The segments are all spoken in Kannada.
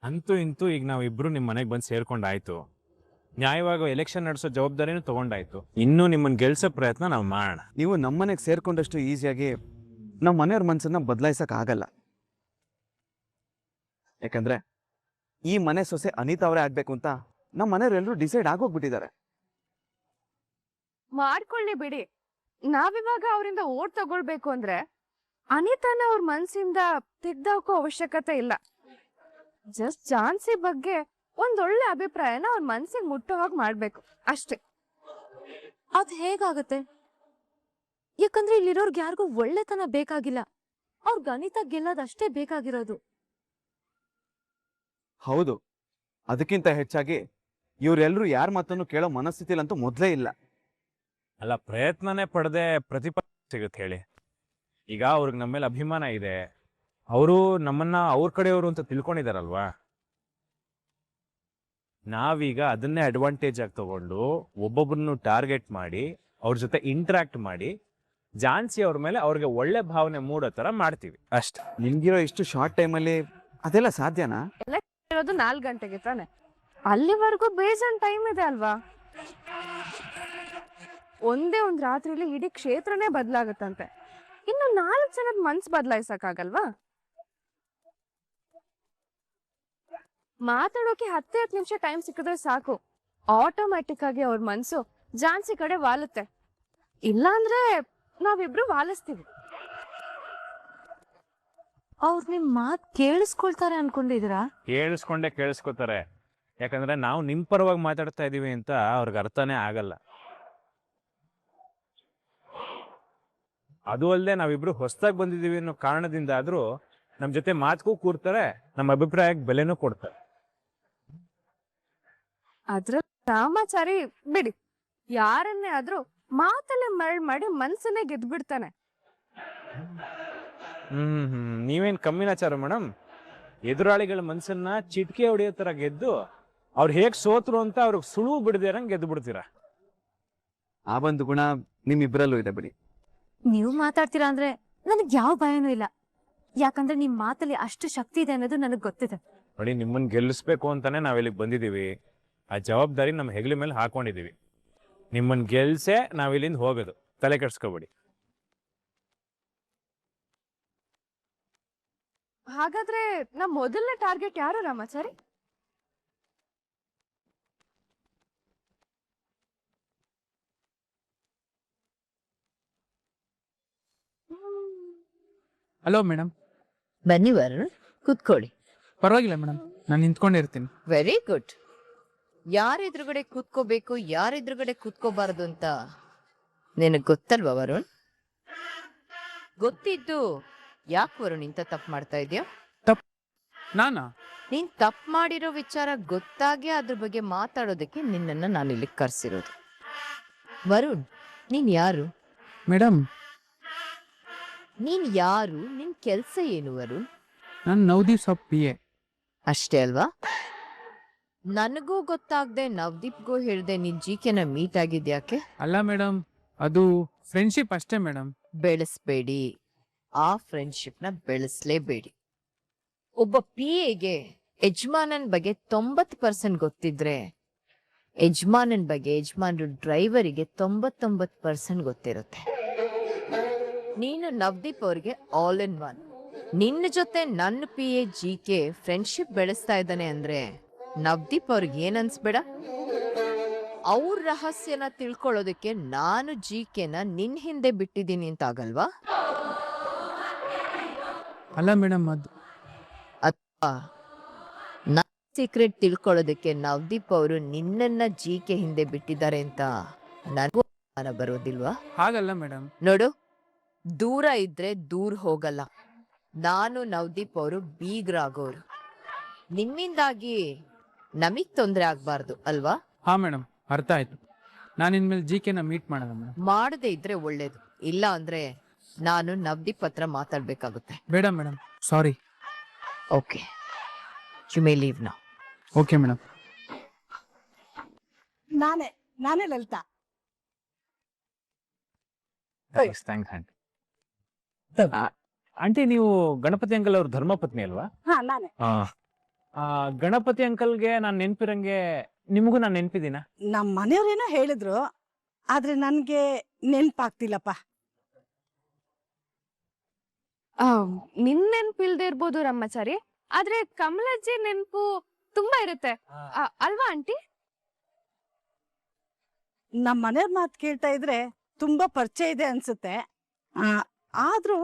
ಅಂತೂ ಇಂತೂ ಈಗ ನಾವಿಬ್ರು ನಿಮ್ಮ ಮನೆಗೆ ಬಂದು ಸೇರ್ಕೊಂಡಾಯ್ತು. ನ್ಯಾಯವಾಗಿ ಎಲೆಕ್ಷನ್ ನಡೆಸೋ ಜವಾಬ್ದಾರಿನೂ ತಗೊಂಡಾಯ್ತು. ಇನ್ನೂ ನಿಮ್ಮನ್ನ ಗೆಲ್ಸೋ ಪ್ರಯತ್ನ ನಾವು ಮಾಡೋಣ. ನೀವು ನಮ್ಮನೆಗೆ ಸೇರ್ಕೊಂಡಷ್ಟು ಈಸಿಯಾಗಿ ನಮ್ಮ ಮನೆಯವ್ರ ಮನಸ್ಸನ್ನ ಬದಲಾಯಿಸಕ್ ಆಗಲ್ಲ. ಯಾಕಂದ್ರೆ ಈ ಮನೆ ಸೊಸೆ ಅನಿತಾ ಅವರೇ ಆಗ್ಬೇಕು ಅಂತ ನಮ್ಮ ಮನೆಯವರೆಲ್ಲರೂ ಡಿಸೈಡ್ ಆಗೋಗ್ಬಿಟ್ಟಿದ್ದಾರೆ. ಮಾಡ್ಕೊಳ್ಳಿ ಬಿಡಿ. ನಾವಿವಾಗ ಅವರಿಂದ ಓಟ್ ತಗೊಳ್ಬೇಕು ಅಂದ್ರೆ ಅನಿತಾನ ಅವ್ರ ಮನ್ಸಿಂದ ತೆಗ್ದಾಕೋ ಅವಶ್ಯಕತೆ ಇಲ್ಲ. ಜಸ್ಟ್ ಝಾನ್ಸಿ ಬಗ್ಗೆ ಒಂದೊಳ್ಳೆ ಅಭಿಪ್ರಾಯನ ಅವ್ರ ಮನ್ಸಿಗೆ ಮುಟ್ಟೋ ಹಾಗೆ ಮಾಡ್ಬೇಕು ಅಷ್ಟೇ. ಅದ್ ಹೇಗಾಗತ್ತೆ? ಯಾಕಂದ್ರೆ ಇಲ್ಲಿರೋರ್ಗೆ ಯಾರಿಗೂ ಒಳ್ಳೆತನ ಬೇಕಾಗಿಲ್ಲ, ಅವ್ರ ಅನಿತಾ ಗೆಲ್ಲೋದಷ್ಟೇ ಬೇಕಾಗಿರೋದು. ಹೌದು, ಅದಕ್ಕಿಂತ ಹೆಚ್ಚಾಗಿ ಇವರೆಲ್ಲರೂ ಯಾರ ಮಾತನ್ನು ಕೇಳೋ ಮನಸ್ಥಿತಿಲಂತೂ ಮೊದಲೇ ಇಲ್ಲ. ಅಲ್ಲ, ಪ್ರಯತ್ನನೇ ಪಡೆದೇ ಪ್ರತಿಫಲ ಸಿಗುತ್ತೆ ಹೇಳಿ. ಈಗ ಅವ್ರಿಗೆ ನಮ್ಮ ಮೇಲೆ ಅಭಿಮಾನ ಇದೆ, ಅವರು ನಮ್ಮನ್ನ ಅವ್ರ ಕಡೆಯವರು ಅಂತ ತಿಳ್ಕೊಂಡಿದಾರಲ್ವಾ. ನಾವೀಗ ಅದನ್ನೇ ಅಡ್ವಾಂಟೇಜ್ ಆಗಿ ತಗೊಂಡು ಒಬ್ಬೊಬ್ಬರನ್ನು ಟಾರ್ಗೆಟ್ ಮಾಡಿ ಅವ್ರ ಜೊತೆ ಇಂಟ್ರಾಕ್ಟ್ ಮಾಡಿ ಝಾನ್ಸಿ ಅವ್ರ ಮೇಲೆ ಅವ್ರಿಗೆ ಒಳ್ಳೆ ಭಾವನೆ ಮೂಡೋ ತರ ಮಾಡ್ತೀವಿ ಅಷ್ಟೇ. ನಿಮ್ಗಿರೋ ಇಷ್ಟು ಶಾರ್ಟ್ ಟೈಮಲ್ಲಿ ಅದೆಲ್ಲ ಸಾಧ್ಯನಾ? ಇರೋದು 4 ಗಂಟೆಗೆ ತಾನೆ, ಅಲ್ಲಿವರೆಗೂ ಬೇಜಾನ್ ಟೈಮ್ ಇದೆ ಅಲ್ವಾ. ಒಂದೇ ಒಂದ್ ರಾತ್ರಿಲಿ ಇಡೀ ಕ್ಷೇತ್ರನೇ ಬದಲಾಗತ್ತಂತೆ. ಇನ್ನು 4 ಜನದ ಮನ್ಸ್ ಬದಲಾಯಿಸಕ್ಕಾಗಲ್ವಾ? ಮಾತಾಡೋಕೆ 10 ನಿಮಿಷ ಟೈಮ್ ಸಿಕ್ಕಿದ್ರೆ ಸಾಕು, ಆಟೋಮ್ಯಾಟಿಕ್ ಆಗಿ ಅವ್ರ ಮನ್ಸು ಝಾನ್ಸಿ ಕಡೆ ವಾಲುತ್ತೆ. ಇಲ್ಲಾಂದ್ರೆ ನಾವಿಬ್ರು ವಾಲಿಸ್ತೀವಿ. ಅವ್ರು ನಿಮ್ ಮಾತ್ ಕೇಳಿಸ್ಕೊಳ್ತಾರೆ ಅನ್ಕೊಂಡಿದ್ದೀರಾ? ಕೇಳಿಸ್ಕೋತಾರೆ. ಯಾಕಂದ್ರೆ ನಾವು ನಿಮ್ ಪರವಾಗಿ ಮಾತಾಡ್ತಾ ಇದೀವಿ ಅಂತ ಅವ್ರಿಗೆ ಅರ್ಥನೇ ಆಗಲ್ಲ. ಅದು ಅಲ್ಲದೆ ನಾವಿಬ್ರು ಹೊಸದಾಗಿ ಬಂದಿದೀವಿ ಅನ್ನೋ ಕಾರಣದಿಂದ ಆದ್ರೂ ನಮ್ ಜೊತೆ ಮಾತಕ್ಕೂ ಕೂರ್ತಾರೆ, ನಮ್ಮ ಅಭಿಪ್ರಾಯಕ್ಕೆ ಬೆಲೆನೂ ಕೊಡ್ತಾರೆ. ಅದ್ರ ರಾಮಾಚಾರಿ ಬಿಡಿ, ಯಾರನ್ನೇ ಆದ್ರೂ ಮಾತಲ್ಲೇ ಮರಳ್ ಮಾಡಿ ಮನ್ಸನ್ನೇ ಗೆದ್ಬಿಡ್ತಾನೆ. ನೀವೇನ್ ಕಮ್ಮಿನಾಚಾರ ಮೇಡಮ್? ಎದುರಾಳಿಗಳ ಮನ್ಸನ್ನ ಚಿಟ್ಕೆ ಹೊಡೆಯೋ ತರ ಗೆದ್ದು ಅವ್ರು ಹೇಗ್ ಸೋತ್ರು ಅಂತ ಅವ್ರಿಗೆ ಸುಳುವು ಬಿಡದೇರಂಗ್ ಗೆದ್ದು ಬಿಡ್ತೀರಾ. ಆ ಒಂದು ಗುಣ ನಿಮ್ಮಿಬ್ಬರಲ್ಲೂ ಇದೆ ಬಿಡಿ. ನೀವು ಮಾತಾಡ್ತೀರಾ ಅಂದ್ರೆ ನನಗ್ ಯಾವ ಭಯನೂ ಇಲ್ಲ, ಯಾಕಂದ್ರೆ ನಿಮ್ ಮಾತಲ್ಲಿ ಅಷ್ಟು ಶಕ್ತಿ ಇದೆ ಅನ್ನೋದು ನನಗ್ ಗೊತ್ತಿದೆ. ನೋಡಿ, ನಿಮ್ಮನ್ನ ಗೆಲ್ಲಿಸ್ಬೇಕು ಅಂತಾನೆ ನಾವಿಲ್ಲಿಗೆ ಬಂದಿದೀವಿ. ಆ ಜವಾಬ್ದಾರಿ ನಮ್ಮ ಹೆಗಲ ಮೇಲೆ ಹಾಕೊಂಡಿದೀವಿ. ನಿಮ್ಮನ್ನ ಗೆಲ್ಸೆ ನಾವಿಲ್ಲಿಂದ ಹೋಗೋದು, ತಲೆ ಕೆಡ್ಸ್ಕೊಬೇಡಿ. ಹಾಗಾದ್ರೆ ನಮ್ ಮೊದಲನೇ ಟಾರ್ಗೆಟ್ ಯಾರು ರಾಮಾಚಾರಿ? Hello madam. ಬನ್ನಿ ವರುಣ್, ಕೂತ್ಕೊಳ್ಳಿ. ಪರವಾಗಿಲ್ಲ ಮೇಡಮ್, ನಾನು ನಿಂತ್ಕೊಂಡಿರ್ತೀನಿ. Very good. ಯಾರ ಎದುರುಗಡೆ ಕೂತ್ಕೋಬೇಕು, ಯಾರ ಎದುರುಗಡೆ ಕೂತ್ಕೋಬಾರದು ಅಂತ ನಿನಗ್ ಗೊತ್ತಲ್ವಾ ವರುಣ್? ಗೊತ್ತಿದ್ದು ಯಾಕೆ ವರುಣ್ ಇಂತ ತಪ್ಪು ಮಾಡ್ತಾ ಇದೀಯ? ನಾನಾ? ನೀನ್ ತಪ್ಪು ಮಾಡಿರೋ ವಿಚಾರ ಗೊತ್ತಾಗಿ ಅದ್ರ ಬಗ್ಗೆ ಮಾತಾಡೋದಕ್ಕೆ ನಿನ್ನನ್ನ ನಾನು ಇಲ್ಲಿ ಕರ್ಸಿರೋದು. ವರುಣ್, ನೀನ್ ಯಾರು? ಮೇಡಮ್, ನೀನ್ ಯಾರು? ನಿನ್ ಕೆಲ್ಸ ಏನು ವರುಣ್? ನಾನು ನವದೀಪ್ ಸಾಬ್ PA. ಅಷ್ಟೇ ಅಲ್ವಾ? ನನಗೂ ಗೊತ್ತಾಗ್ದೆ ನವದೀಪ್ಗೂ ಹೇಳ್ದೆ ನೀನ್ ಜಿಕೆನ ಮೀಟ್ ಆಗಿದ್ಯಾಕೆ? ಅಲ್ಲ ಮೇಡಮ್, ಅದು ಫ್ರೆಂಡ್ಶಿಪ್ ಅಷ್ಟೇ ಮೇಡಮ್. ಬೆಳೆಸ್ಬೇಡಿ, ಆ ಫ್ರೆಂಡ್ಶಿಪ್ನ ಬೆಳೆಸ್ಲೇಬೇಡಿ. ಒಬ್ಬ PAಗೆ ಯಜಮಾನನ್ ಬಗ್ಗೆ 90% ಗೊತ್ತಿದ್ರೆ ಯಜಮಾನನ್ ಬಗ್ಗೆ ಯಜಮಾನ್ರು ಡ್ರೈವರಿಗೆ 99% ಗೊತ್ತಿರುತ್ತೆ. ನೀನು ನವದೀಪ್ ಅವ್ರಿಗೆ ಆಲ್ ಇನ್ ಒನ್. ನಿನ್ನ ಜೊತೆ ನನ್ನ PA GK ಫ್ರೆಂಡ್ಶಿಪ್ ಬೆಳೆಸ್ತಾ ಇದ್ದಾನೆ ಅಂದ್ರೆ ನವದೀಪ್ ಅವ್ರಿಗೆ ಏನನ್ಸ್ಬೇಡ? ಅವ್ರ ರಹಸ್ಯನ ತಿಳ್ಕೊಳ್ಳೋದಕ್ಕೆ ನಾನು GKನ ನಿನ್ ಹಿಂದೆ ಬಿಟ್ಟಿದ್ದೀನಿ ಅಂತ ಆಗಲ್ವಾ? ಅಲ್ಲ ಮೇಡಮ್, ಅದು ನನ್ನ ಸೀಕ್ರೆಟ್ ತಿಳ್ಕೊಳ್ಳೋದಕ್ಕೆ ನವದೀಪ್ ಅವರು ನಿನ್ನನ್ನ GK ಹಿಂದೆ ಬಿಟ್ಟಿದ್ದಾರೆ ಅಂತ ನನಗೂ ಅನುಮಾನ ಬರೋದಿಲ್ವಾ? ಹಾಗಲ್ಲ ಮೇಡಮ್. ನೋಡು, ದೂರ ಇದ್ರೆ ದೂರ ಹೋಗಲ್ಲ. ನಾನು ನವದೀಪ್ ಅವರು ಬೀಗ್ರಾಗೋರು. ನಿಮ್ಮಿಂದಾಗಿ ನಮಗ್ ತೊಂದರೆ ಆಗ್ಬಾರ್ದು ಅಲ್ವಾ? ಹಾ ಮೇಡಮ್, ಅರ್ಥ ಆಯ್ತು. ನಾನು ಇನ್ಮೇಲೆ GKನ ಮೀಟ್ ಮಾಡಲ್ಲ ಮೇಡಮ್. ಮಾಡದೇ ಇದ್ರೆ ಒಳ್ಳೇದು. ಇಲ್ಲ ಅಂದ್ರೆ ನಾನು ನವದೀಪ್ ಹತ್ರ ಮಾತಾಡ್ಬೇಕಾಗುತ್ತೆ. ಬೇಡ madam, sorry. Okay, you may leave now. Okay madam. ನಾನೇ ಲಲಿತಾ. ಆಂಟಿ, ನೀವು ಗಣಪತಿ ಅಂಕಲ್ ಅವ್ರ ಧರ್ಮಪತ್ನಿ ಅಲ್ವಾ? ಹಾ, ನಾನೇ. ಗಣಪತಿ ಅಂಕಲ್ಗೆ ನಾನ್ ನೆನ್ಪಿರಂಗೆ ನಿಮಗೂ ನಾನ್ ನೆನ್ಪಿದೀನ? ನಮ್ಮ ಮನೆಯವ್ರೇನೋ ಹೇಳಿದ್ರು ಆದ್ರೆ ನನ್ಗೆ ನೆನ್ಪಾಗ್ತಿಲ್ಲಪ್ಪ. ನಿನ್ ನೆನ್ಪಿಲ್ದೇ ಇರ್ಬೋದು ರಮ್ಮಚಾರಿ, ಆದ್ರೆ ಕಮಲಜ್ಜಿ ನೆನ್ಪು ತುಂಬಾ ಇರುತ್ತೆ ಅಲ್ವಾ ಆಂಟಿ? ನಮ್ಮ ಮನೆಯವ್ರ ಮಾತು ಕೇಳ್ತಾ ಇದ್ರೆ ತುಂಬಾ ಪರಿಚಯ ಇದೆ ಅನ್ಸುತ್ತೆ. ಆದ್ರೂ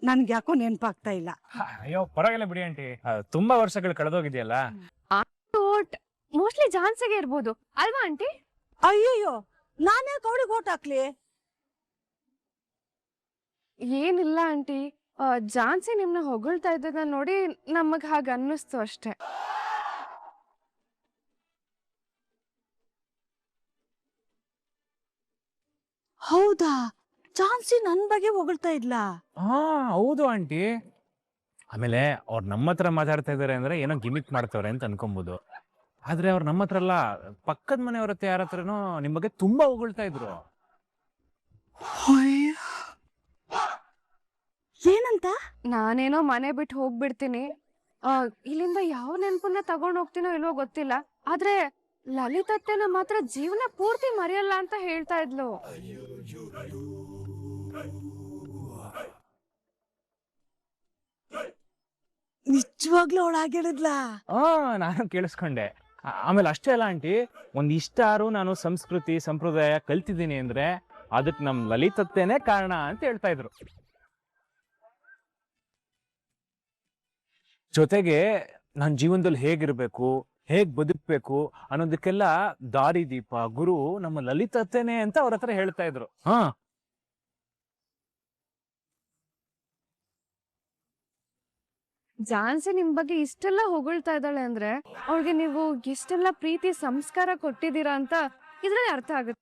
ನನ್ಗೆ ಯಾಕೋ ನೆನ್ಪಾಗ್ತಾ ಇಲ್ಲ. ಅಯ್ಯೋ ಪರವಾಗಿಲ್ಲ ಬಿಡಿ ಆಂಟಿ, ತುಂಬಾ ವರ್ಷಗಳು ಕಳೆದೋಗಿದೆಯಲ್ಲ. ಓಟ್ ಮೋಸ್ಟ್ಲಿ ಜಾನ್ಸಿಗೆ ಇರ್ಬೋದು ಅಲ್ವಾ ಆಂಟಿ? ಅಯ್ಯಯ್ಯೋ, ನಾನೇ ಅವಳಿಗೆ ಓಟ್ ಹಾಕ್ಲಿ? ಏನಿಲ್ಲ ಆಂಟಿ, ಜಾನ್ಸಿ ನಿಮ್ನ ಹೊಗಳ್ತಾ ಇದ್ದದ ನೋಡಿ ನಮಗ್ ಹಾಗ ಅನ್ನಿಸ್ತು ಅಷ್ಟೇ. ಹೌದಾ? ಚಾನ್ಸಿ ನನ್ ಬಗ್ಗೆ ಹೊಗಳ್ತಾ ಇದ್ಲಾ? ಹಾ ಹೌದು ಆಂಟಿ. ಆಮೇಲೆ ಅವ್ರು ನಮ್ಮ ಹತ್ರ ಮಾತಾಡ್ತಾ ಇದಾರೆ ಅಂದ್ರೆ ಏನೋ ಗಿಮಿಕ್ ಮಾಡ್ತವ್ರೆ ಅಂತ ಅನ್ಕೊಬಹುದು. ಆದ್ರೆ ಅವ್ರು ನಮ್ಮ ಹತ್ರ ಅಲ್ಲ, ಪಕ್ಕದ ಮನೆಯವ್ರ ಹತ್ರ ಯಾರ ಹತ್ರನೋ ನಿಮ್ ಬಗ್ಗೆ ತುಂಬಾ ಹೊಗಳ್ತಾ ಇದ್ರು. ಏನಂತ? ನಾನೇನೋ ಮನೆ ಬಿಟ್ಟು ಹೋಗ್ಬಿಡ್ತೀನಿ, ಇಲ್ಲಿಂದ ಯಾವ ನೆನ್ಪನ್ನ ತಗೊಂಡ್ ಹೋಗ್ತೀನೋ ಇಲ್ವೋ ಗೊತ್ತಿಲ್ಲ, ಆದ್ರೆ ಲಲಿತತ್ತೆನ ಮಾತ್ರ ಜೀವನ ಪೂರ್ತಿ ಮರೆಯಲ್ಲ ಅಂತ ಹೇಳ್ತಾ ಇದ್ಲು. ನಿಜವಾಗ್ಲೂ ಅವಳು ಆಗಿಳಿದ್ಲಾ? ನಾನು ಕೇಳಿಸ್ಕೊಂಡೆ. ಆಮೇಲೆ ಅಷ್ಟೇ ಅಲ್ಲ ಆಂಟಿ, ಒಂದಿಷ್ಟಾರು ನಾನು ಸಂಸ್ಕೃತಿ ಸಂಪ್ರದಾಯ ಕಲ್ತಿದ್ದೀನಿ ಅಂದ್ರೆ ಅದಕ್ ನಮ್ ಲಲಿತತ್ತೆನೆ ಕಾರಣ ಅಂತ ಹೇಳ್ತಾ ಇದ್ರು. ಜೊತೆಗೆ ನಾನ್ ಜೀವನದಲ್ಲಿ ಹೇಗಿರ್ಬೇಕು, ಹೇಗ್ ಬದುಕ್ಬೇಕು ಅನ್ನೋದಕ್ಕೆಲ್ಲ ದಾರಿ ದೀಪ ಗುರು ನಮ್ಮ ಲಲಿತತ್ತೆನೆ ಅಂತ ಅವ್ರ ಹತ್ರ ಹೇಳ್ತಾ ಇದ್ರು. ಜಾನ್ಸಿ ನಿಮ್ ಬಗ್ಗೆ ಇಷ್ಟೆಲ್ಲ ಹೊಗಳ್ತಾ ಇದ್ದಾಳೆ ಅಂದ್ರೆ ಅವಳಿಗೆ ನೀವು ಎಷ್ಟೆಲ್ಲ ಪ್ರೀತಿ ಸಂಸ್ಕಾರ ಕೊಟ್ಟಿದ್ದೀರಾ ಅಂತ ಇದ್ರಲ್ಲಿ ಅರ್ಥ ಆಗುತ್ತೆ.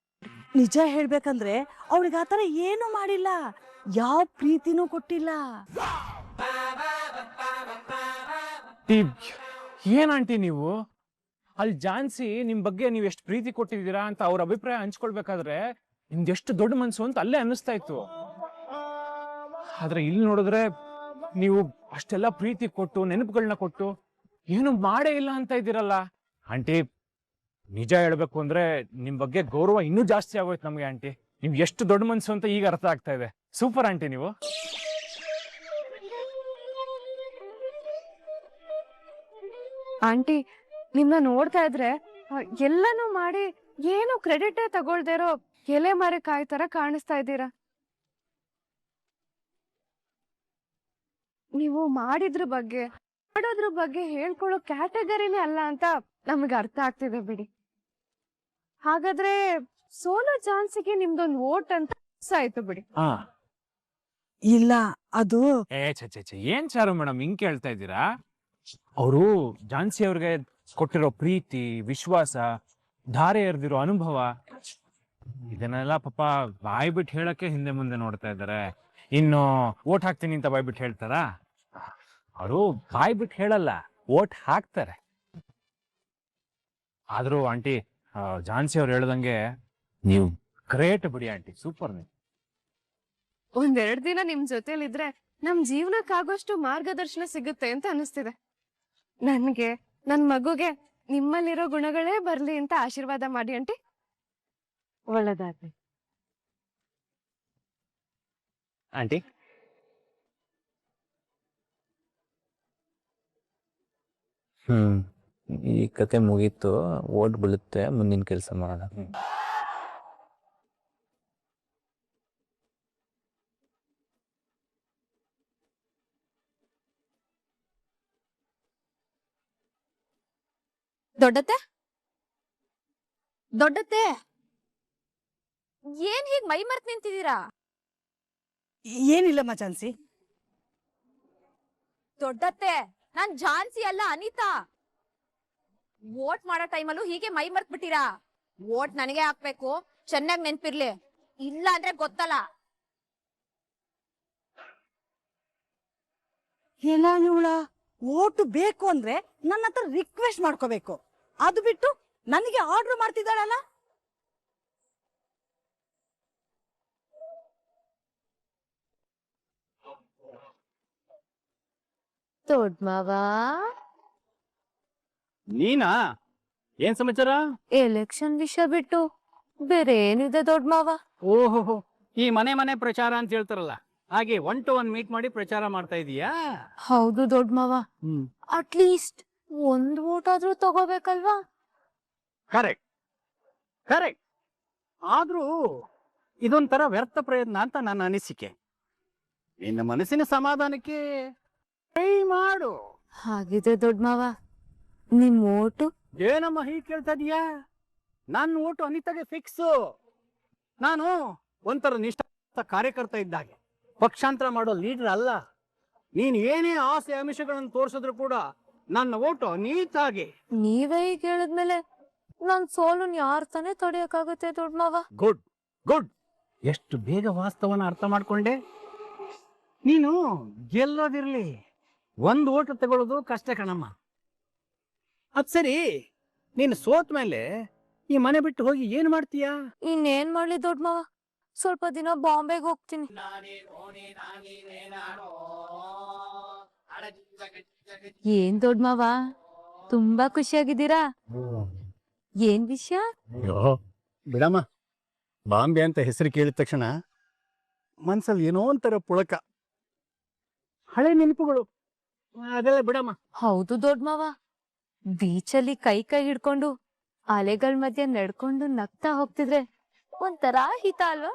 ನಿಜ ಹೇಳ್ಬೇಕಂದ್ರೆ ಅವಳಿಗೆ ಆತರ ಏನು ಮಾಡಿಲ್ಲ, ಯಾವ ಪ್ರೀತಿನೂ ಕೊಟ್ಟಿಲ್ಲ. ಏನ್ ಆಂಟಿ ನೀವು ಅಲ್ಲಿ ಜಾನ್ಸಿ ನಿಮ್ ಬಗ್ಗೆ ನೀವ್ ಎಷ್ಟು ಪ್ರೀತಿ ಕೊಟ್ಟಿದ್ದೀರಾ ಅಂತ ಅವ್ರ ಅಭಿಪ್ರಾಯ ಹಂಚ್ಕೊಳ್ಬೇಕಾದ್ರೆ ನಿಮ್ದು ಎಷ್ಟು ದೊಡ್ಡ ಮನ್ಸು ಅಂತ ಅಲ್ಲೇ ಅನ್ನಿಸ್ತಾ ಇತ್ತು. ಆದ್ರೆ ಇಲ್ಲಿ ನೋಡಿದ್ರೆ ನೀವು ಅಷ್ಟೆಲ್ಲ ಪ್ರೀತಿ ಕೊಟ್ಟು ನೆನಪುಗಳನ್ನ ಕೊಟ್ಟು ಏನು ಮಾಡೇ ಇಲ್ಲ ಅಂತ ಇದ್ದೀರಲ್ಲ ಆಂಟಿ. ನಿಜ ಹೇಳ್ಬೇಕು ಅಂದ್ರೆ ನಿಮ್ ಬಗ್ಗೆ ಗೌರವ ಇನ್ನೂ ಜಾಸ್ತಿ ಆಗೋಯ್ತು ನಮ್ಗೆ ಆಂಟಿ. ನೀವ್ ಎಷ್ಟು ದೊಡ್ಡ ಮನ್ಸು ಅಂತ ಈಗ ಅರ್ಥ ಆಗ್ತಾ ಇದೆ. ಸೂಪರ್ ಆಂಟಿ ನೀವು. ಆಂಟಿ ನಿಮ್ನ ನೋಡ್ತಾ ಇದ್ರೆ ಎಲ್ಲಾನು ಮಾಡಿ ಏನು ಕ್ರೆಡಿಟೇ ತಗೊಳ್ದೇ ಇರೋ ಎಲೆ ಮರೆ ಕಾಯಿ ತರ ಕಾಣಿಸ್ತಾ ಇದ್ದೀರಾ. ನೀವು ಮಾಡಿದ್ರ ಬಗ್ಗೆ ಮಾಡೋದ್ರ ಬಗ್ಗೆ ಹೇಳ್ಕೊಳ್ಳೋ ಕ್ಯಾಟಗರಿನೇ ಅಲ್ಲ ಅಂತ ನಮಗೆ ಅರ್ಥ ಆಗ್ತಿದೆ ಬಿಡಿ. ಹಾಗಾದ್ರೆ ಸೋಲೋ ಚಾನ್ಸಿಗೆ ನಿಮ್ದೊಂದು ವೋಟ್ ಅಂತ ಆಯ್ತು ಬಿಡಿ. ಇಲ್ಲ, ಅದು ಏನ್ ಚಾರು ಮೇಡಮ್ ಹಿಂಗ್ ಕೇಳ್ತಾ ಇದ್ದೀರಾ? ಅವರು ಜಾನ್ಸಿ ಅವ್ರಿಗೆ ಕೊಟ್ಟಿರೋ ಪ್ರೀತಿ ವಿಶ್ವಾಸ ಧಾರೆ ಎರೆದಿರೋ ಅನುಭವ ಇದನ್ನೆಲ್ಲ ಪಾಪ ಬಾಯ್ ಬಿಟ್ಟು ಹೇಳಕ್ಕೆ ಹಿಂದೆ ಮುಂದೆ ನೋಡ್ತಾ ಇದ್ದಾರೆ. ಇನ್ನು ಓಟ್ ಹಾಕ್ತೀನಿ ಅಂತ ಬಾಯ್ ಬಿಟ್ಟು ಹೇಳ್ತಾರ? ಅವರು ಬಾಯ್ ಬಿಟ್ಟು ಹೇಳಲ್ಲ, ಓಟ್ ಹಾಕ್ತಾರೆ. ಆದ್ರೂ ಆಂಟಿ ಜಾನ್ಸಿ ಅವ್ರು ಹೇಳ್ದಂಗೆ ನೀವು ಗ್ರೇಟ್ ಬಿಡಿ ಆಂಟಿ, ಸೂಪರ್ ನೀವು. ಒಂದೆರಡು ದಿನ ನಿಮ್ ಜೊತೆಲಿದ್ರೆ ನಮ್ ಜೀವನಕ್ಕಾಗೋಷ್ಟು ಮಾರ್ಗದರ್ಶನ ಸಿಗುತ್ತೆ ಅಂತ ಅನಿಸ್ತಿದೆ. ನನ್ಗೆ ನನ್ ಮಗುಗೆ ನಿಮ್ಮಲ್ಲಿರೋ ಗುಣಗಳೇ ಬರ್ಲಿ ಅಂತ ಆಶೀರ್ವಾದ ಮಾಡಿ ಆಂಟಿ. ಒಳ್ಳೆದಾಗ್ಲಿ ಆಂಟಿ. ಈ ಕತೆ ಮುಗೀತು, ಓಟ್ ಬೀಳುತ್ತೆ, ಮುಂದಿನ ಕೆಲಸ ಮಾಡೋಣ. ದೊಡ್ಡತ್ತೆ ದೊಡ್ಡತ್ತೆ ಏನ್ ಹೀಗ್ ಮೈ ಮರ್ತ್ ನಿಂತಿದ್ದೀರಾ? ಏನಿಲ್ಲಮ್ಮ ಚಾನ್ಸಿ. ದೊಡ್ಡತ್ತೆ, ನಾನ್ ಝಾನ್ಸಿ ಅಲ್ಲ ಅನಿತಾ. ವೋಟ್ ಮಾಡೋ ಟೈಮಲ್ಲೂ ಹೀಗೆ ಮೈ ಮರ್ತ್ ಬಿಟ್ಟಿರಾ? ವೋಟ್ ನನಗೆ ಹಾಕ್ಬೇಕು, ಚೆನ್ನಾಗ್ ನೆನ್ಪಿರ್ಲಿ, ಇಲ್ಲ ಅಂದ್ರೆ ಗೊತ್ತಲ್ಲ. ಏನ ಇವಳ ಓಟು ಬೇಕು ಅಂದ್ರೆ ನನ್ನ ಹತ್ರ ರಿಕ್ವೆಸ್ಟ್ ಮಾಡ್ಕೋಬೇಕು, ಅದು ಬಿಟ್ಟು ನನಗೆ ಆರ್ಡರ್ ಮಾಡ್ತಿದ್ದಾಳಲ್ಲ. ದೊಡ್ಡ ಮಾವ, ನೀನಾ? ಏನ್ ಸಮಾಚಾರ? ಎಲೆಕ್ಷನ್ ವಿಷಯ ಬಿಟ್ಟು ಬೇರೆ ಏನಿದೆ ದೊಡ್ಡ ಮಾವ? ಓಹೋ, ಈ ಮನೆ ಮನೆ ಪ್ರಚಾರ ಅಂತ ಹೇಳ್ತಾರಲ್ಲ, ಹಾಗೆ 1 to 1 ಮೀಟ್ ಮಾಡಿ ಪ್ರಚಾರ ಮಾಡ್ತಾ ಇದೀಯಾ? ಹೌದು ದೊಡ್ಡ ಮಾವ. ಹ್ಮ್, ಅಟ್ಲೀಸ್ಟ್ ಒಂದ್ ವೋಟ್ ಆದ್ರೂ ತಗೋಬೇಕಲ್ವಾ? Correct correct. ಆದ್ರೂ ಇದೊಂಥರ ವ್ಯರ್ಥ ಪ್ರಯತ್ನ ಅಂತ ನನ್ನ ಅನಿಸಿಕೆ. ನಿನ್ನ ಮನಸ್ಸಿನ ಸಮಾಧಾನಕ್ಕೆ ಟ್ರೈ ಮಾಡು. ಹಾಗಿದೆ ದೊಡ್ಡ ಮಾವ, ನಿಮ್ ಓಟು? ಏನಮ್ಮ ಹೀಗೆ ಕೇಳ್ತಾ ಇದೀಯಾ? ನನ್ನ ಓಟು ಅನಿತಾಗೆ ಫಿಕ್ಸ್. ನಾನು ಒಂಥರ ನಿಷ್ಠ ಕಾರ್ಯಕರ್ತ ಇದ್ದಾಗೆ, ಪಕ್ಷಾಂತರ ಮಾಡೋ ಲೀಡರ್ ಅಲ್ಲ. ನೀನ್ ಏನೇ ಆಸೆ ಆಮಿಷಗಳನ್ನು ತೋರಿಸಿದ್ರು ಕೂಡ ನನ್ನ ಓಟು ಅನಿತಾಗೆ. ನೀವೇ ಈಗ ಹೇಳಿದ್ಮೇಲೆ ನನ್ ಸೋಲನ್ ಯಾರ್ ತಾನೇ ತಡೆಯಕ್ಕಾಗುತ್ತೆ ದೊಡ್ಡ ಮಾವ? Good good. ಎಷ್ಟು ಬೇಗ ವಾಸ್ತವನ ಅರ್ಥ ಮಾಡ್ಕೊಂಡೆ. ನೀನು ಗೆಲ್ಲೋದಿರ್ಲಿ, 1 ಓಟು ತಗೊಳ್ಳೋದು ಕಷ್ಟ ಕಣಮ್ಮ. ಅದ್ ಸರಿ, ನೀನು ಸೋತ್ ಮೇಲೆ ಈ ಮನೆ ಬಿಟ್ಟು ಹೋಗಿ ಏನ್ ಮಾಡ್ತೀಯಾ? ಇನ್ನೇನ್ ಮಾಡ್ಲಿ ದೊಡ್ಡ ಮಾವ, ಸ್ವಲ್ಪ ದಿನ ಬಾಂಬೆಗೆ ಹೋಗ್ತೀನಿ. ಏನ್ ದೊಡ್ಡ ಮಾವ, ತುಂಬಾ ಖುಷಿಯಾಗಿದ್ದೀರಾ? ಏನ್ ವಿಷಯ? ಅಯ್ಯೋ ಬಿಡಮ್ಮ, ಬಾಂಬೆ ಅಂತ ಹೆಸರು ಕೇಳಿದ ತಕ್ಷಣ ಮನ್ಸಲ್ಲಿ ಏನೋ ಒಂಥರ ಪುಳಕ, ಹಳೆ ನೆನಪುಗಳು, ಅದೆಲ್ಲ ಬಿಡಮ್ಮ. ಹೌದು ದೊಡ್ಡ ಮಾವ, ಬೀಚಲ್ಲಿ ಕೈ ಕೈ ಹಿಡ್ಕೊಂಡು ಅಲೆಗಳ ಮಧ್ಯೆ ನಡ್ಕೊಂಡು ನಗ್ತಾ ಹೋಗ್ತಿದ್ರೆ ಒಂಥರ ಹಿತ ಅಲ್ವಾ?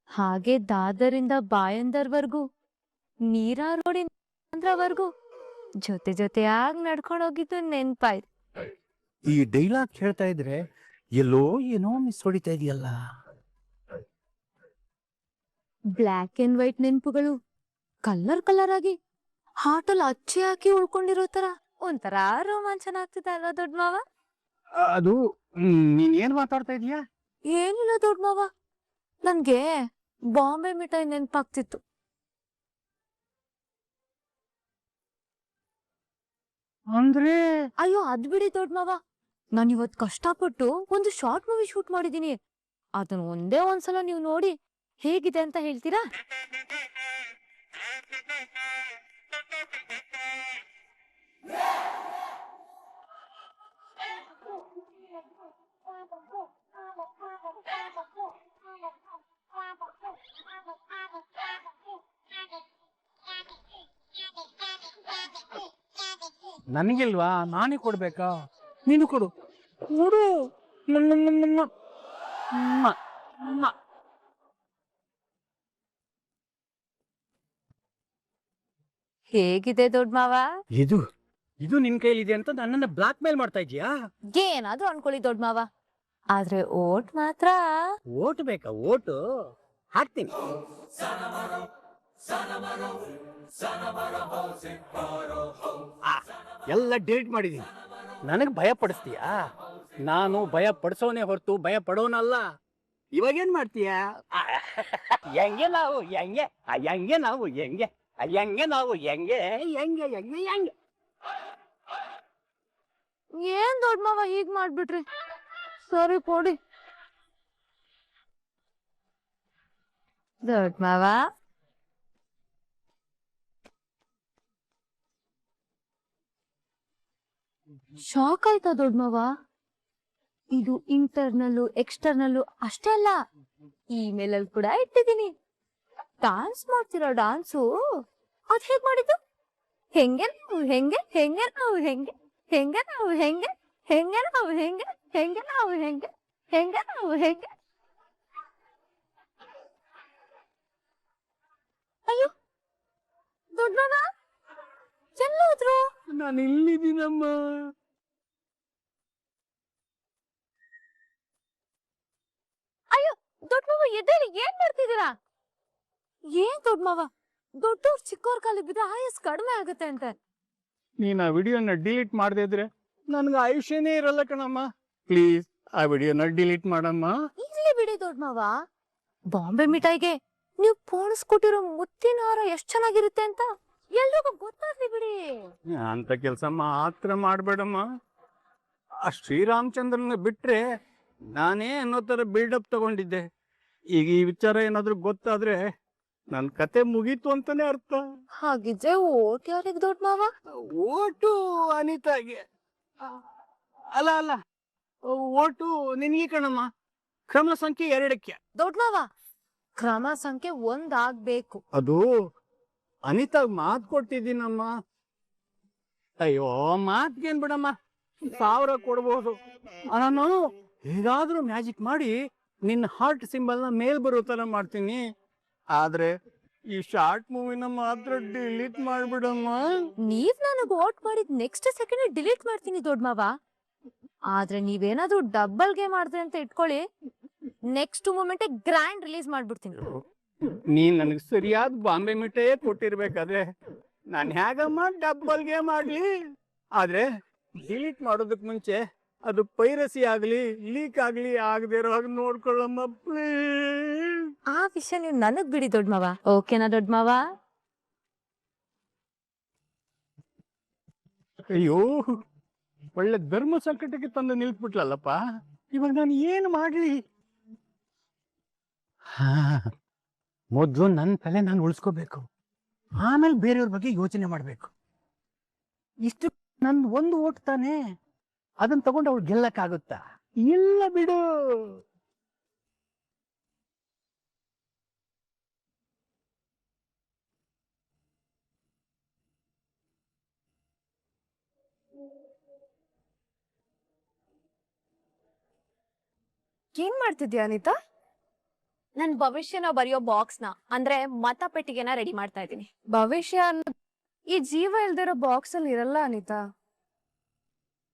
ಹಾಗೆ ದಾದರಿಂದ ಬಾಯಂದರ್ವರ್ಗೂ, ನೀರಾ ರೋಡಿಂದ್ರವರ್ಗೂ ಜೊತೆ ಜೊತೆಯಾಗಿ ನಡ್ಕೊಂಡು ಹೋಗಿದ್ದು ನೆನ್ಪಾಯ್ತು. ಈ ಡೈಲಾಗ್ ಹೇಳ್ತಾ ಇದ್ರೆ ಎಲ್ಲೋ ಏನೋ ಮಿಸ್ ಹೊಡಿತಾ ಇದೆಯಲ್ಲ. ಬ್ಲ್ಯಾಕ್ ಅಂಡ್ ವೈಟ್ ನೆನ್ಪುಗಳು ಕಲರ್ ಕಲರ್ ಆಗಿ ಹಾಟಲ್ಲಿ ಅಚ್ಚೆ ಹಾಕಿ ಉಳ್ಕೊಂಡಿರೋ ತರ ಒಂಥರ ರೋಮಾಂಚನ ಆಗ್ತಿದೆ ಅಲ್ವಾ ದೊಡ್ಡ ಮಾವ? ಅದು ನೀನ್ ಏನ್ ಮಾತಾಡ್ತಾ ಇದೀಯಾ? ಏನಿಲ್ಲ ದೊಡ್ಡ ಮಾವ, ನನ್ಗೆ ಬಾಂಬೆ ಮಿಠಾಯಿ ನೆನ್ಪಾಗ್ತಿತ್ತು. ಅಂದ್ರೆ ಅಯ್ಯೋ ಅದ್ ಬಿಡಿ ದೊಡ್ಡ ಮಾವ, ನಾನು ಇವತ್ ಕಷ್ಟಪಟ್ಟು ಒಂದು ಶಾರ್ಟ್ ಮೂವಿ ಶೂಟ್ ಮಾಡಿದೀನಿ. ಅದನ್ನ ಒಂದೇ ಒಂದ್ಸಲ ನೀವು ನೋಡಿ ಹೇಗಿದೆ ಅಂತ ಹೇಳ್ತೀರಾ? ನನಗಿಲ್ವಾ? ನಾನೇ ಕೊಡ್ಬೇಕಾ? ನೀನು ಕೊಡು ಕೊಡು. ನನ್ನ ಹೇಗಿದೆ ದೊಡ್ಡ ಮಾವ? ಇದು ಇದು ನಿನ್ ಕೈಲಿದೆ ಅಂತ ನನ್ನನ್ನ ಬ್ಲಾಕ್ ಮೇಲ್ ಮಾಡ್ತಾ ಇದೀಯಾ? ಏನಾದ್ರೂ ಅನ್ಕೊಳ್ಳಿ ದೊಡ್ಡ ಮಾವ, ಆದ್ರೆ ಓಟ್ ಮಾತ್ರ. ಓಟ್ ಬೇಕಾ? ಓಟು ಹಾಕ್ತೀನಿ. ಎಲ್ಲ ಡಿಲೀಟ್ ಮಾಡಿದೀನಿ. ನನಗ್ ಭಯ ಪಡಿಸ್ತೀಯಾ? ನಾನು ಭಯ ಪಡಿಸೋನೇ ಹೊರತು ಭಯ ಪಡೋನಲ್ಲ. ಇವಾಗೇನ್ ಮಾಡ್ತೀಯಾ? ಹೆಂಗೆ ನಾವು ಹೆಂಗೆ ಹೆಂಗೆ ನಾವು ಹೆಂಗೆ ಹೆಂಗೆ ನಾವು ಹೆಂಗೆ ಹೆಂಗೆ ಹೆಂಗೆ ಹೆಂಗೆ. ಏನ್ ದೊಡ್ಡ ಮಾವ ಹೀಗ್ ಮಾಡ್ಬಿಟ್ರಿ? ಸರಿ ಕೊಡಿ ದೊಡ್ಡ ಮಾವ. ಶಾಕ್ ಆಯ್ತಾ ದೊಡ್ಡ ಮಾವ? ಇದು ಇಂಟರ್ನಲ್ಲು ಎಕ್ಸ್ಟರ್ನಲ್ಲು ಅಷ್ಟೇ ಅಲ್ಲ, ಇಮೇಲ್ ಅಲ್ಲಿ ಕೂಡ ಇಟ್ಟಿದ್ದೀನಿ. ಡಾನ್ಸ್ ಮಾಡ್ತಿರೋ ಡಾನ್ಸು ಅದ್ ಹೇಗ್ ಮಾಡಿದ್ದು? ಹೆಂಗೆ ನಾವು ಹೆಂಗೆ ಹೆಂಗೆ ನಾವು ಹೆಂಗೆ ಹೆಂಗೆ ನಾವು ಹೆಂಗೆ ಹೆಂಗೆ ನಾವು ಹೆಂಗೆ ಹೆಂಗೆ ನಾವು ಹೆಂಗೆ ಹೆಂಗೆ ನಾವು ಹೆಂಗೆ. ಅಯ್ಯೋ ದೊಡ್ಡ ಮಾವ ಎಲ್ಲೋದ್ರು? ನಾನು ಇಲ್ಲಿದ್ದೀನಮ್ಮ. ಅಯ್ಯೋ ದೊಡ್ಡ ಮಾವ ಎದ್ದೇಳಿ, ಏನ್ ಮಾಡ್ತಿದ್ದೀರಾ? ಏನ್ ದೊಡ್ಡ ಮಾವ, ದೊಡ್ಡವ್ರು ಚಿಕ್ಕವ್ರ ಕಾಲಿಗೆ ಬಿದ್ರೆ ಆಯಸ್ ಕಡಿಮೆ ಆಗುತ್ತೆ ಅಂತೆ. ನೀನ್ ಆ ವಿಡಿಯೋನ ಡಿಲೀಟ್ ಮಾಡದೇ ಇದ್ರೆ ನನ್ಗೆ ಆಯುಷ್ಯನೇ ಇರಲ್ಲ ಕಣಮ್ಮ. ಪ್ಲೀಸ್ ಆ ವಿಡಿಯೋನ ಡಿಲೀಟ್ ಮಾಡಮ್ಮ. ಇರ್ಲಿ ಬಿಡಿ ದೊಡ್ಡ ಮಾವ, ಬಾಂಬೆ ಮಿಠಾಯಿಗೆ ನೀವು ಪೋಣಿಸ್ಕೊಟ್ಟಿರೋ ಮುತ್ತಿನ ಹಾರ ಎಷ್ಟ್ ಚೆನ್ನಾಗಿರುತ್ತೆ ಅಂತ ಎಲ್ರಿಗೂ ಗೊತ್ತಾಗ್ಲಿ ಬಿಡಿ. ಅಂತ ಕೆಲಸ ಮಾತ್ರ ಮಾಡ್ಬೇಡಮ್ಮ. ಆ ಶ್ರೀರಾಮಚಂದ್ರನ ಬಿಟ್ರೆ ನಾನೇ ಅನ್ನೋ ತರ ಬಿಲ್ಡಪ್ ತಗೊಂಡಿದ್ದೆ. ಈಗ ಈ ವಿಚಾರ ಏನಾದ್ರು ಗೊತ್ತಾದ್ರೆ ನನ್ ಕತೆ ಮುಗೀತು ಅಂತಾನೆ ಅರ್ಥ. ಹಾಗಿದ್ರೆ ಓಟ್ ಯಾರಿಗ್ ದೊಡ್ಡ ಮಾವ? ಓಟು ಅನಿತಾಗೆ. ಅಲ್ಲ ಅಲ್ಲ, ಓಟು ನಿನಗೆ ಕಣಮ್ಮ. ಕ್ರಮ ಸಂಖ್ಯೆ 2ಕ್ಕೆ. ದೊಡ್ಡ ಮಾವ, ಕ್ರಮ ಸಂಖ್ಯೆ 1 ಆಗ್ಬೇಕು. ಅದು ಅನಿತಾಗ್ ಮಾತ್ ಕೊಟ್ಟಿದ್ದೀನಮ್ಮ. ಅಯ್ಯೋ, ಮಾತ್ಗೇನ್ ಬಿಡಮ್ಮ, 1000 ಕೊಡ್ಬೋದು. ನಾನು ಹೇಗಾದ್ರೂ ಮ್ಯಾಜಿಕ್ ಮಾಡಿ ನಿನ್ನ ಹಾರ್ಟ್ ಸಿಂಬಲ್ನ ಮೇಲ್ ಬರೋ ತರ ಮಾಡ್ತೀನಿ. ಆದ್ರೆ ಈ ಶಾರ್ಟ್ ಮೂವಿನ ಮಾತ್ರ ಡಿಲೀಟ್ ಮಾಡ್ಬಿಡಮ್ಮ. ನೀವ್ ನನಗ್ ವೋಟ್ ಮಾಡಿದ್ ನೆಕ್ಸ್ಟ್ ಸೆಕೆಂಡ್ ಡಿಲೀಟ್ ಮಾಡ್ತೀನಿ ದೊಡ್ಡ ಮಾವ. ಆದ್ರೆ ನೀವೇನಾದ್ರೂ ಡಬಲ್ ಗೇಮ್ ಆಡ್ದೆ ಅಂತ ಇಟ್ಕೊಳ್ಳಿ, ನೆಕ್ಸ್ಟ್ ಮೂಮೆಂಟ್ ಗ್ರ್ಯಾಂಡ್ ರಿಲೀಸ್ ಮಾಡ್ಬಿಡ್ತೀನಿ. ನೀನ್ ನನಗೆ ಸರಿಯಾದ ಬಾಂಬೆ ಮಿಠಾಯೇ ಕೊಟ್ಟಿರ್ಬೇಕಾದ್ರೆ ನಾನು ಹೇಗಮ್ಮ ಡಬ್ಬಲ್ಗೆ ಮಾಡ್ಲಿ? ಆದ್ರೆ ಡಿಲೀಟ್ ಮಾಡೋದಕ್ ಮುಂಚೆ ಅದು ಪೈರಸಿ ಆಗ್ಲಿ ಲೀಕ್ ಆಗ್ಲಿ ಆಗದೆ ಇರೋ ಹಾಗೆ ನೋಡ್ಕೊಳ್ಳಮ್ಮ ಪ್ಲೀಸ್. ಆ ವಿಷಯ ನೀವು ನನಗ್ ಬಿಡಿ ದೊಡ್ಡ ಮಾವ. ಓಕೆನಾ ದೊಡ್ಡ ಮಾವ? ಅಯ್ಯೋ, ಒಳ್ಳೆ ಧರ್ಮ ಸಂಕಟಕ್ಕೆ ತಂದು ನಿಲ್ಸ್ಬಿಟ್ಲಲ್ಲಪ್ಪ. ಇವಾಗ ನಾನು ಏನು ಮಾಡ್ಲಿ? ಮೊದ್ಲು ನನ್ನ ತಲೆ ನಾನು ಉಳಿಸ್ಕೋಬೇಕು, ಆಮೇಲೆ ಬೇರೆಯವ್ರ ಬಗ್ಗೆ ಯೋಚನೆ ಮಾಡ್ಬೇಕು. ಇಷ್ಟು ನನ್ ಒಂದು ಓಟ್ ತಾನೆ, ಅದನ್ನ ತಗೊಂಡು ಅವ್ಳು ಗೆಲ್ಲಕ್ಕಾಗುತ್ತಾ? ಇಲ್ಲ ಬಿಡು. ಏನ್ ಮಾಡ್ತಿದ್ಯಾ ಅನಿತಾ? ನನ್ ಭವಿಷ್ಯನ ಬರೆಯೋ ಬಾಕ್ಸ್ ನ, ಅಂದ್ರೆ ಮತ ಪೆಟ್ಟಿಗೆನ ರೆಡಿ ಮಾಡ್ತಾ ಇದೀನಿ. ಭವಿಷ್ಯ ಅನ್ನೋದು ಈ ಜೀವ ಇಲ್ದಿರೋ ಬಾಕ್ಸ್ ಅಲ್ಲಿ ಇರಲ್ಲ ಅನಿತಾ.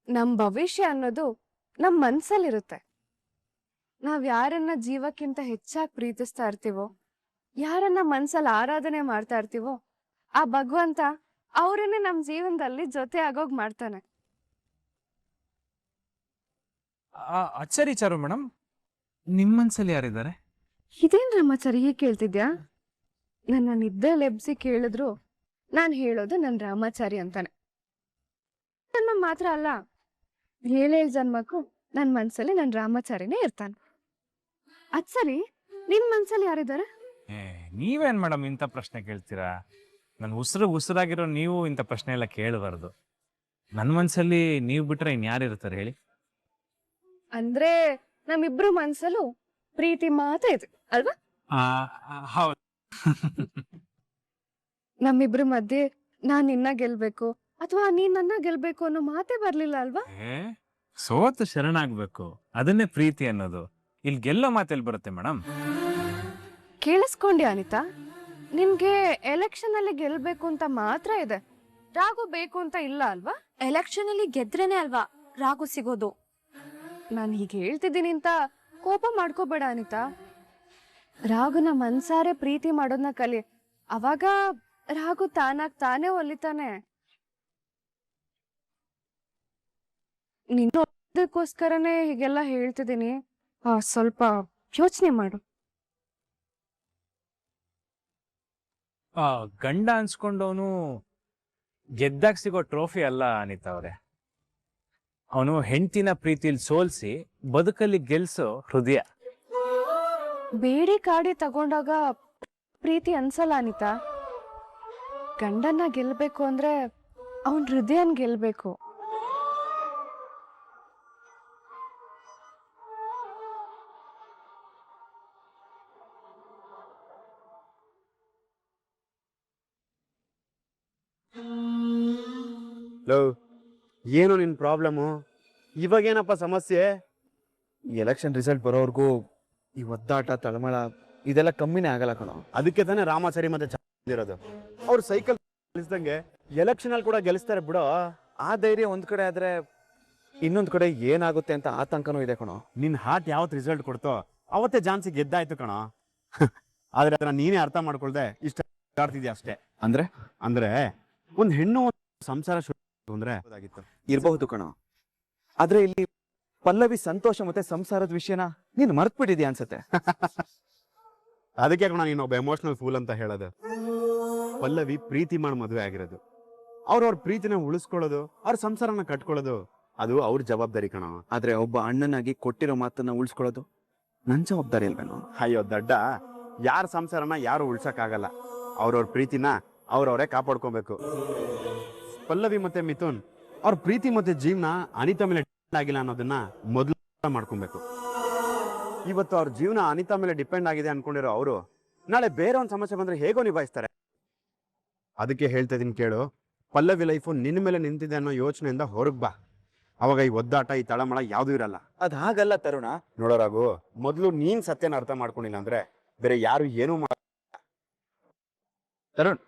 ನಮ್ ಭವಿಷ್ಯ ಅನ್ನೋದು ನಮ್ ಮನ್ಸಲ್ಲಿರುತ್ತೆ. ನಾವ್ ಯಾರನ್ನ ಜೀವಕ್ಕಿಂತ ಹೆಚ್ಚಾಗಿ ಪ್ರೀತಿಸ್ತಾ ಇರ್ತೀವೋ, ಯಾರನ್ನ ಮನ್ಸಲ್ಲಿ ಆರಾಧನೆ ಮಾಡ್ತಾ ಇರ್ತೀವೋ, ಆ ಭಗವಂತ ಅವರನ್ನೇ ನಮ್ ಜೀವನದಲ್ಲಿ ಜೊತೆ ಆಗೋಗ್ ಮಾಡ್ತಾನೆ. ಅಚ್ಚರಿ ಚಾರು ಮೇಡಮ್, ನಿಮ್ಮ ಮನ್ಸಲ್ಲಿ ಯಾರಿದ್ದಾರೆ? ಇದೇನ್ ರಾಮಾಚಾರಿ ಹೀಗೆ ಕೇಳ್ತಿದ್ಯಾ? ನನ್ನ ನಿದ್ದೆ ಲೆಬ್ಸಿ ಕೇಳಿದ್ರು ನಾನ್ ಹೇಳೋದು ನನ್ ರಾಮಾಚಾರಿ ಅಂತಾನೆ. ಜನ್ಮ ಮಾತ್ರ ಅಲ್ಲ, 7 ಜನ್ಮಕ್ಕೂ ನನ್ ಮನ್ಸಲ್ಲಿ ನನ್ ರಾಮಾಚಾರಿನೇ ಇರ್ತಾನೆ. ಅದ್ ಸರಿ, ನಿನ್ ಮನ್ಸಲ್ಲಿ ಯಾರಿದ್ದಾರೆ? ನೀವೇನ್ ಮೇಡಮ್ ಇಂಥ ಪ್ರಶ್ನೆ ಕೇಳ್ತೀರಾ? ನನ್ ಉಸಿರಾಗಿರೋ ನೀವು ಇಂಥ ಪ್ರಶ್ನೆ ಎಲ್ಲ ಕೇಳಬಾರ್ದು. ನನ್ನ ಮನ್ಸಲ್ಲಿ ನೀವು ಬಿಟ್ರೆ ಇನ್ಯಾರಿರ್ತಾರೆ ಹೇಳಿ? ಅಂದ್ರೆ ನಮ್ಮಿಬ್ರು ಮನ್ಸಲ್ಲೂ ಪ್ರೀತಿ ಮಾತ್ರ ಇದೆ ಅಲ್ವಾ? ಹೌದು. ನಮ್ಮಿಬ್ರು ಮಧ್ಯೆ ನಾನ್ ನಿನ್ನ ಗೆಲ್ಬೇಕು ಅಥವಾ ನೀನ್ ನನ್ನ ಗೆಲ್ಬೇಕು ಅನ್ನೋ ಮಾತೇ ಬರ್ಲಿಲ್ಲ ಅಲ್ವಾ? ಸೋತು ಶರಣಾಗ್ಬೇಕು, ಅದನ್ನೇ ಪ್ರೀತಿ ಅನ್ನೋದು. ಇಲ್ಲಿ ಗೆಲ್ಲೋ ಮಾತೆಲ್ಲಿ ಬರುತ್ತೆ ಮೇಡಮ್? ಕೇಳಿಸ್ಕೊಂಡ್ಯಾ ಅನಿತಾ? ನಿನ್ಗೆ ಎಲೆಕ್ಷನ್ ಅಲ್ಲಿ ಗೆಲ್ಬೇಕು ಅಂತ ಮಾತ್ರ ಇದೆ, ರಾಗು ಬೇಕು ಅಂತ ಇಲ್ಲ ಅಲ್ವಾ? ಎಲೆಕ್ಷನ್ ಅಲ್ಲಿ ಗೆದ್ರೇನೆ ಅಲ್ವಾ ರಾಗು ಸಿಗೋದು. ನಾನ್ ಹೀಗೆ ಹೇಳ್ತಿದ್ದೀನಿ ಅಂತ ಕೋಪ ಮಾಡ್ಕೋಬೇಡ ಅನಿತಾ. ರಾಗುನ ಮನ್ಸಾರೆ ಪ್ರೀತಿ ಮಾಡೋದನ್ನ ಕಲಿ, ಅವಾಗ ರಾಗು ತಾನೇ ಒಲಿತಾನೆ. ನಿನ್ನೋಸ್ಕರನೇ ಹೀಗೆಲ್ಲ ಹೇಳ್ತಿದ್ದೀನಿ, ಸ್ವಲ್ಪ ಯೋಚನೆ ಮಾಡು. ಗಂಡ ಅನ್ಸ್ಕೊಂಡವನು ಗೆದ್ದಾಗ ಸಿಗೋ ಟ್ರೋಫಿ ಅಲ್ಲ ಅನಿತಾ ಅವ್ರೆ. ಅವನು ಹೆಂಡತಿನ ಪ್ರೀತಿಲಿ ಸೋಲ್ಸಿ ಬದುಕಲ್ಲಿ ಗೆಲ್ಸೋ ಹೃದಯ. ಬೇಡಿ ಕಾಡಿ ತಗೊಂಡಾಗ ಪ್ರೀತಿ ಅನ್ಸಲ್ಲ ಅನಿತಾ. ಗಂಡನ್ನ ಗೆಲ್ಬೇಕು ಅಂದ್ರೆ ಅವನ್ ಹೃದಯನ್ ಗೆಲ್ಬೇಕು. ಏನು ನಿನ್ ಪ್ರಾಬ್ಲಮ್ಮು? ಇವಾಗೇನಪ್ಪ ಸಮಸ್ಯೆ? ಎಲೆಕ್ಷನ್ ರಿಸಲ್ಟ್ ಬರೋವರೆಗೂ ಈ ಒದ್ದಾಟ ತಳಮಳ ಇದೆಲ್ಲ ಕಮ್ಮಿನೇ ಆಗಲ್ಲ ಕಣೋ. ಅದಕ್ಕೆ ತಾನೇ ರಾಮಾಚಾರಿ ಮತ್ತೆ ಇರೋದು. ಅವ್ರು ಸೈಕಲ್ ಗೆಲ್ಲಿಸ್ದಂಗೆ ಎಲೆಕ್ಷನ್ ಅಲ್ಲಿ ಕೂಡ ಗೆಲ್ಲಿಸ್ತಾರೆ ಬಿಡೋ. ಆ ಧೈರ್ಯ ಒಂದ್ ಕಡೆ ಆದ್ರೆ ಇನ್ನೊಂದ್ ಕಡೆ ಏನಾಗುತ್ತೆ ಅಂತ ಆತಂಕನೂ ಇದೆ ಕಣೋ. ನಿನ್ ಹಾರ್ಟ್ ಯಾವತ್ ರಿಸಲ್ಟ್ ಕೊಡ್ತೋ ಅವತ್ತೇ ಜಾನ್ಸಿ ಗೆದ್ದಾಯ್ತು ಕಣೋ. ಆದ್ರೆ ಅದನ್ನ ನೀನೇ ಅರ್ಥ ಮಾಡ್ಕೊಳ್ದೆ ಇಷ್ಟ ಆಡ್ತಿದ್ಯಾ ಅಷ್ಟೇ. ಅಂದ್ರೆ ಒಂದ್ ಹೆಣ್ಣು ಸಂಸಾರ ಅಂದ್ರೆ ಇರಬಹುದು ಕಣೋ. ಆದ್ರೆ ಇಲ್ಲಿ ಪಲ್ಲವಿ ಸಂತೋಷ ಮತ್ತೆ ಸಂಸಾರದ ವಿಷಯನ ನೀನ್ ಮರ್ತ್ ಬಿಟ್ಟಿದ್ಯಾ ಅನ್ಸತ್ತೆ. ಅದಕ್ಕೆ ಕಣ ನೀನು ಒಬ್ಬ ಎಮೋಷನಲ್ ಫೂಲ್ ಅಂತ ಹೇಳೋದು. ಪಲ್ಲವಿ ಪ್ರೀತಿ ಮಾಡಿ ಮದುವೆ ಆಗಿರೋದು, ಅವ್ರ ಪ್ರೀತಿನ ಉಳಿಸ್ಕೊಳ್ಳೋದು, ಅವ್ರ ಸಂಸಾರನ ಕಟ್ಕೊಳ್ಳೋದು ಅದು ಅವ್ರ ಜವಾಬ್ದಾರಿ ಕಣ. ಆದ್ರೆ ಒಬ್ಬ ಅಣ್ಣನಾಗಿ ಕೊಟ್ಟಿರೋ ಮಾತನ್ನ ಉಳಿಸ್ಕೊಳ್ಳೋದು ನನ್ ಜವಾಬ್ದಾರಿ ಅಲ್ವೇನೋ? ಅಯ್ಯೋ ದಡ್ಡ, ಯಾರ ಸಂಸಾರನ ಯಾರು ಉಳ್ಸಕ್ಕಾಗಲ್ಲ. ಅವ್ರವ್ರ ಪ್ರೀತಿನ ಅವ್ರವರೇ ಕಾಪಾಡ್ಕೊಬೇಕು. ಪಲ್ಲವಿ ಮತ್ತೆ ಮಿಥುನ್ ಅವ್ರ ಪ್ರೀತಿ ಮತ್ತೆ ಜೀವನ ಅನಿತಾ ಮೇಲೆ ಡಿಪೆಂಡ್ ಆಗಿಲ್ಲ ಅನ್ನೋದನ್ನ ಮೊದಲು ಮಾಡ್ಕೊಬೇಕು. ಇವತ್ತು ಅವ್ರ ಜೀವನ ಅನಿತಾ ಮೇಲೆ ಡಿಪೆಂಡ್ ಆಗಿದೆ ಅನ್ಕೊಂಡಿರೋ ಅವರು ನಾಳೆ ಬೇರೆ ಒಂದು ಸಮಸ್ಯೆ ಬಂದ್ರೆ ಹೇಗೋ ನಿಭಾಯಿಸ್ತಾರೆ. ಅದಕ್ಕೆ ಹೇಳ್ತಾ ಇದೀನಿ ಕೇಳು, ಪಲ್ಲವಿ ಲೈಫು ನಿನ್ನ ಮೇಲೆ ನಿಂತಿದೆ ಅನ್ನೋ ಯೋಚನೆಯಿಂದ ಹೊರಗ್ ಬಾ. ಅವಾಗ ಈ ಒದ್ದಾಟ ಈ ತಳಮಳ ಯಾವ್ದು ಇರಲ್ಲ. ಅದ್ ಹಾಗಲ್ಲ ತರುಣ. ನೋಡೋರಾಗು, ಮೊದಲು ನೀನ್ ಸತ್ಯನ ಅರ್ಥ ಮಾಡ್ಕೊಂಡಿಲ್ಲ ಅಂದ್ರೆ ಬೇರೆ ಯಾರು ಏನೂ ತರುಣ್,